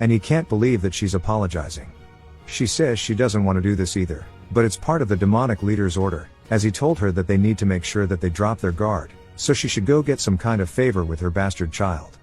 and he can't believe that she's apologizing. She says she doesn't want to do this either, but it's part of the demonic leader's order, as he told her that they need to make sure that they drop their guard, so she should go get some kind of favor with her bastard child.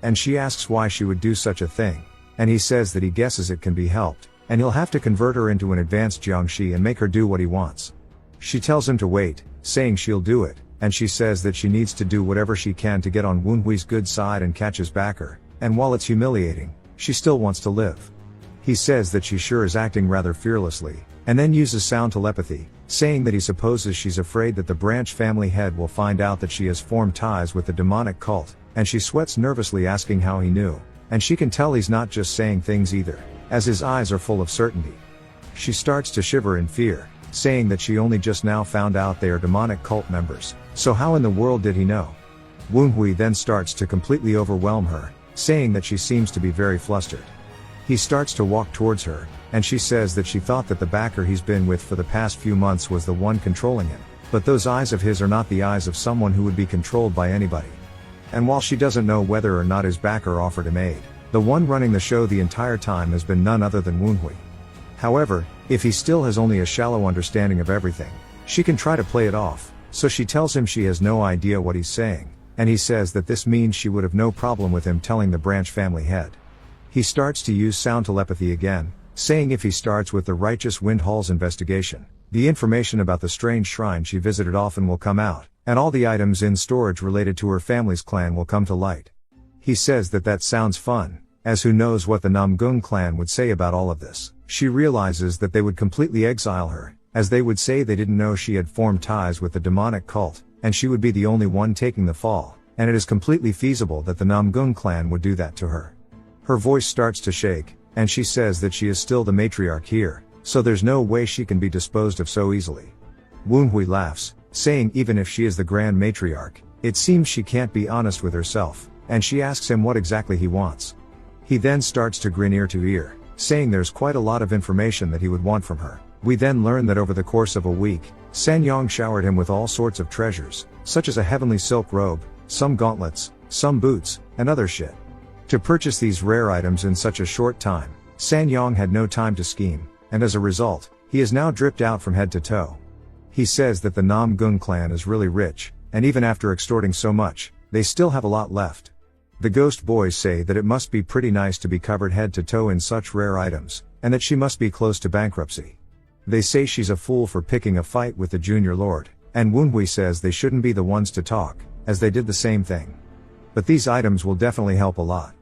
And she asks why she would do such a thing, and he says that he guesses it can be helped, and he'll have to convert her into an advanced Jiangshi and make her do what he wants. She tells him to wait, saying she'll do it, and she says that she needs to do whatever she can to get on Wenhui's good side and catch his backer, and while it's humiliating, she still wants to live. He says that she sure is acting rather fearlessly, and then uses sound telepathy, saying that he supposes she's afraid that the branch family head will find out that she has formed ties with the demonic cult, and she sweats nervously asking how he knew, and she can tell he's not just saying things either, as his eyes are full of certainty. She starts to shiver in fear, saying that she only just now found out they are demonic cult members, so how in the world did he know? Wenhui then starts to completely overwhelm her, saying that she seems to be very flustered. He starts to walk towards her, and she says that she thought that the backer he's been with for the past few months was the one controlling him, but those eyes of his are not the eyes of someone who would be controlled by anybody. And while she doesn't know whether or not his backer offered him aid, the one running the show the entire time has been none other than Wenhui. However, if he still has only a shallow understanding of everything, she can try to play it off, so she tells him she has no idea what he's saying, and he says that this means she would have no problem with him telling the branch family head. He starts to use sound telepathy again, saying if he starts with the Righteous Wind Hall's investigation, the information about the strange shrine she visited often will come out, and all the items in storage related to her family's clan will come to light. He says that that sounds fun, as who knows what the Namgung clan would say about all of this. She realizes that they would completely exile her, as they would say they didn't know she had formed ties with the demonic cult, and she would be the only one taking the fall, and it is completely feasible that the Namgung clan would do that to her. Her voice starts to shake, and she says that she is still the matriarch here, so there's no way she can be disposed of so easily. Wenhui laughs, saying even if she is the grand matriarch, it seems she can't be honest with herself, and she asks him what exactly he wants. He then starts to grin ear to ear, saying there's quite a lot of information that he would want from her. We then learn that over the course of a week, Sanyong showered him with all sorts of treasures, such as a heavenly silk robe, some gauntlets, some boots, and other shit. To purchase these rare items in such a short time, Sanyong had no time to scheme, and as a result, he is now dripped out from head to toe. He says that the Namgung clan is really rich, and even after extorting so much, they still have a lot left. The ghost boys say that it must be pretty nice to be covered head to toe in such rare items, and that she must be close to bankruptcy. They say she's a fool for picking a fight with the junior lord, and Wenhui says they shouldn't be the ones to talk, as they did the same thing. But these items will definitely help a lot.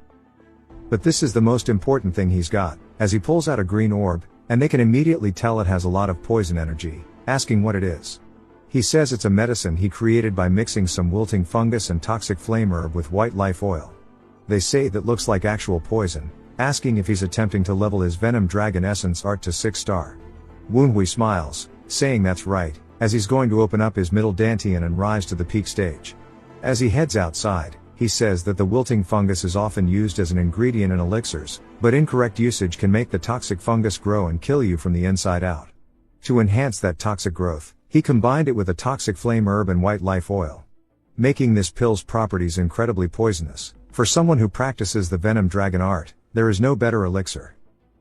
But this is the most important thing he's got, as he pulls out a green orb, and they can immediately tell it has a lot of poison energy, asking what it is. He says it's a medicine he created by mixing some wilting fungus and toxic flame herb with white life oil. They say that looks like actual poison, asking if he's attempting to level his Venom Dragon Essence art to 6-star. Wenhui smiles, saying that's right, as he's going to open up his middle dantian and rise to the peak stage. As he heads outside, he says that the wilting fungus is often used as an ingredient in elixirs, but incorrect usage can make the toxic fungus grow and kill you from the inside out. To enhance that toxic growth, he combined it with a toxic flame herb and white life oil, making this pill's properties incredibly poisonous. For someone who practices the Venom Dragon art, there is no better elixir.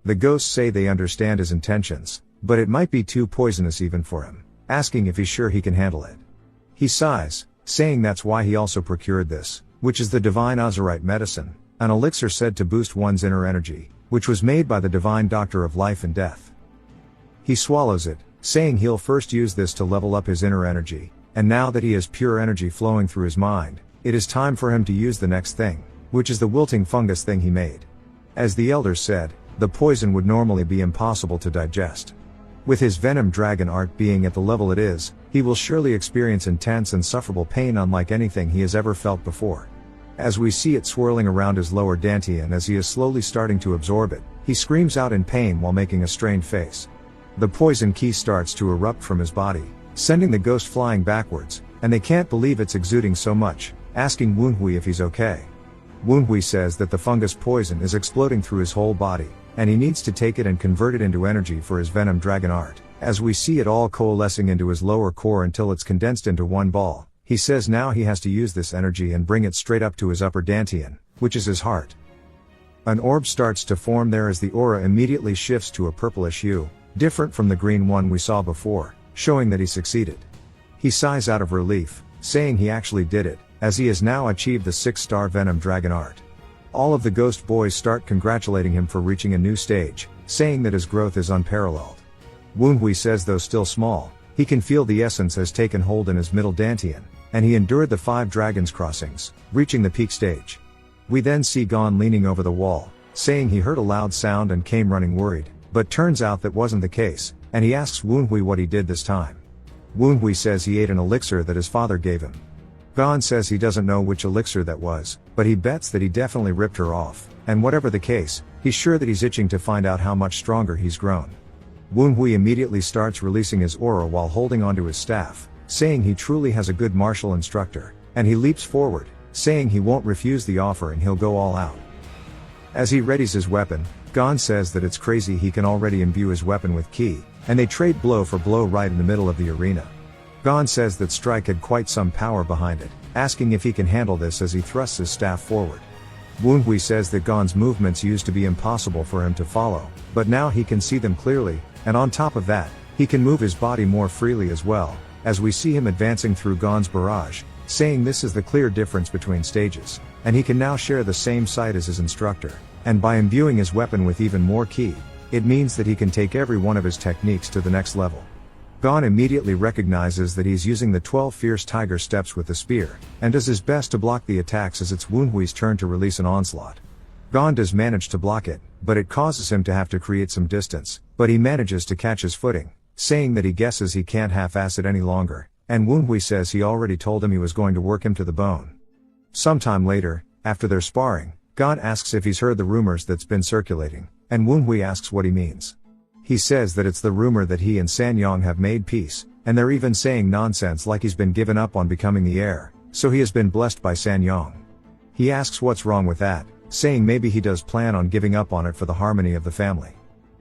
The ghosts say they understand his intentions, but it might be too poisonous even for him, asking if he's sure he can handle it. He sighs, saying that's why he also procured this, which is the divine Azurite medicine, an elixir said to boost one's inner energy, which was made by the divine doctor of life and death. He swallows it, saying he'll first use this to level up his inner energy, and now that he has pure energy flowing through his mind, it is time for him to use the next thing, which is the wilting fungus thing he made. As the elders said, the poison would normally be impossible to digest. With his Venom Dragon art being at the level it is, he will surely experience intense and sufferable pain unlike anything he has ever felt before. As we see it swirling around his lower dantian as he is slowly starting to absorb it, he screams out in pain while making a strained face. The poison key starts to erupt from his body, sending the ghost flying backwards, and they can't believe it's exuding so much, asking Wenhui if he's okay. Wenhui says that the fungus poison is exploding through his whole body, and he needs to take it and convert it into energy for his Venom Dragon art. As we see it all coalescing into his lower core until it's condensed into one ball, he says now he has to use this energy and bring it straight up to his upper dantian, which is his heart. An orb starts to form there as the aura immediately shifts to a purplish hue, different from the green one we saw before, showing that he succeeded. He sighs out of relief, saying he actually did it, as he has now achieved the 6-star Venom Dragon art. All of the Ghost Boys start congratulating him for reaching a new stage, saying that his growth is unparalleled. Woonhui says though still small, he can feel the essence has taken hold in his middle dantian, and he endured the 5 dragons crossings, reaching the peak stage. We then see Gon leaning over the wall, saying he heard a loud sound and came running worried, but turns out that wasn't the case, and he asks Woonhui what he did this time. Woonhui says he ate an elixir that his father gave him. Gon says he doesn't know which elixir that was, but he bets that he definitely ripped her off, and whatever the case, he's sure that he's itching to find out how much stronger he's grown. Woonhui immediately starts releasing his aura while holding onto his staff, saying he truly has a good martial instructor, and he leaps forward, saying he won't refuse the offer and he'll go all out. As he readies his weapon, Gon says that it's crazy he can already imbue his weapon with ki, and they trade blow for blow right in the middle of the arena. Gon says that Strike had quite some power behind it, asking if he can handle this as he thrusts his staff forward. Woonhui says that Gon's movements used to be impossible for him to follow, but now he can see them clearly, and on top of that, he can move his body more freely as well, as we see him advancing through Gon's barrage, saying this is the clear difference between stages, and he can now share the same sight as his instructor, and by imbuing his weapon with even more ki, it means that he can take every one of his techniques to the next level. Gon immediately recognizes that he's using the 12 fierce tiger steps with the spear, and does his best to block the attacks as it's Woonhui's turn to release an onslaught. Gon does manage to block it, but it causes him to have to create some distance, but he manages to catch his footing, saying that he guesses he can't half-ass it any longer, and Woonhui says he already told him he was going to work him to the bone. Sometime later, after their sparring, Gon asks if he's heard the rumors that's been circulating, and Woonhui asks what he means. He says that it's the rumor that he and Sanyong have made peace, and they're even saying nonsense like he's been given up on becoming the heir, so he has been blessed by Sanyong. He asks what's wrong with that, saying maybe he does plan on giving up on it for the harmony of the family.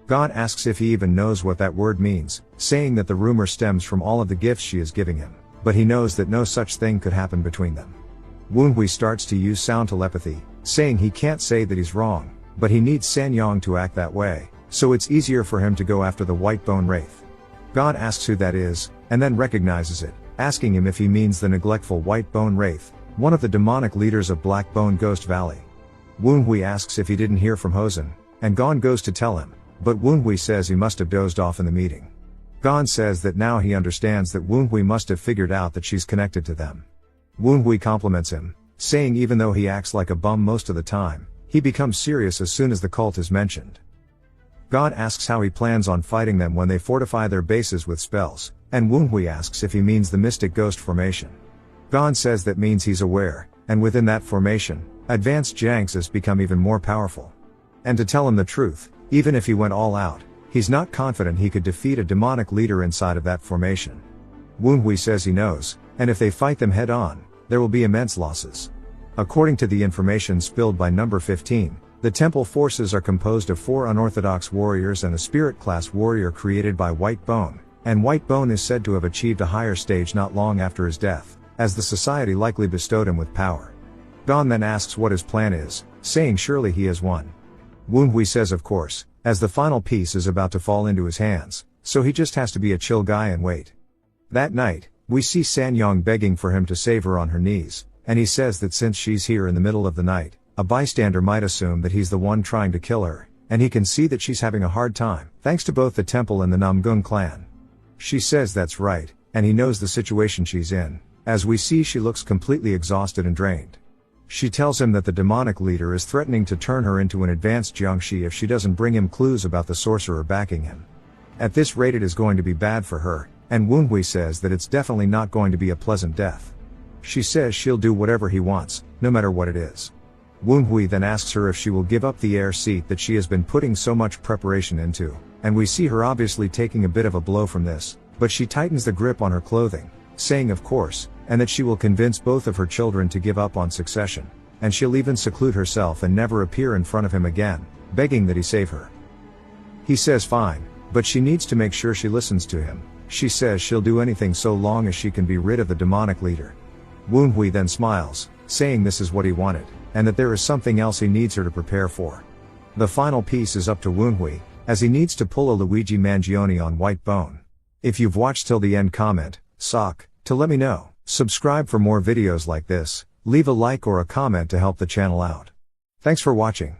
Gon asks if he even knows what that word means, saying that the rumor stems from all of the gifts she is giving him, but he knows that no such thing could happen between them. Woonhui starts to use sound telepathy, saying he can't say that he's wrong, but he needs Sanyong to act that way, so it's easier for him to go after the White Bone Wraith. Gon asks who that is, and then recognizes it, asking him if he means the neglectful White Bone Wraith, one of the demonic leaders of Black Bone Ghost Valley. Woonhui asks if he didn't hear from Hosen, and Gon goes to tell him, but Woonhui says he must have dozed off in the meeting. Gon says that now he understands that Woonhui must have figured out that she's connected to them. Woonhui compliments him, saying even though he acts like a bum most of the time, he becomes serious as soon as the cult is mentioned. Gon asks how he plans on fighting them when they fortify their bases with spells, and Woonhui asks if he means the Mystic Ghost Formation. Gon says that means he's aware, and within that formation, advanced Jiangxis has become even more powerful. And to tell him the truth, even if he went all out, he's not confident he could defeat a demonic leader inside of that formation. Woonhui says he knows, and if they fight them head on, there will be immense losses. According to the information spilled by number 15, the temple forces are composed of 4 unorthodox warriors and a spirit class warrior created by White Bone, and White Bone is said to have achieved a higher stage not long after his death, as the society likely bestowed him with power. Gon then asks what his plan is, saying surely he has won. Woonhui says of course, as the final piece is about to fall into his hands, so he just has to be a chill guy and wait. That night, we see Sanyong begging for him to save her on her knees, and he says that since she's here in the middle of the night, a bystander might assume that he's the one trying to kill her, and he can see that she's having a hard time, thanks to both the temple and the Namgung clan. She says that's right, and he knows the situation she's in, as we see she looks completely exhausted and drained. She tells him that the demonic leader is threatening to turn her into an advanced Jiangxi if she doesn't bring him clues about the sorcerer backing him. At this rate it is going to be bad for her, and Woonhui says that it's definitely not going to be a pleasant death. She says she'll do whatever he wants, no matter what it is. Woonhui then asks her if she will give up the heir seat that she has been putting so much preparation into, and we see her obviously taking a bit of a blow from this, but she tightens the grip on her clothing, saying of course, and that she will convince both of her children to give up on succession, and she'll even seclude herself and never appear in front of him again, begging that he save her. He says fine, but she needs to make sure she listens to him. She says she'll do anything so long as she can be rid of the demonic leader. Woonhui then smiles, saying this is what he wanted, and that there is something else he needs her to prepare for, The final piece is up to Woonhui, as he needs to pull a Luigi Mangione on White Bone. If you've watched till the end, comment, "Sock," to let me know. Subscribe for more videos like this, leave a like or a comment to help the channel out. Thanks for watching.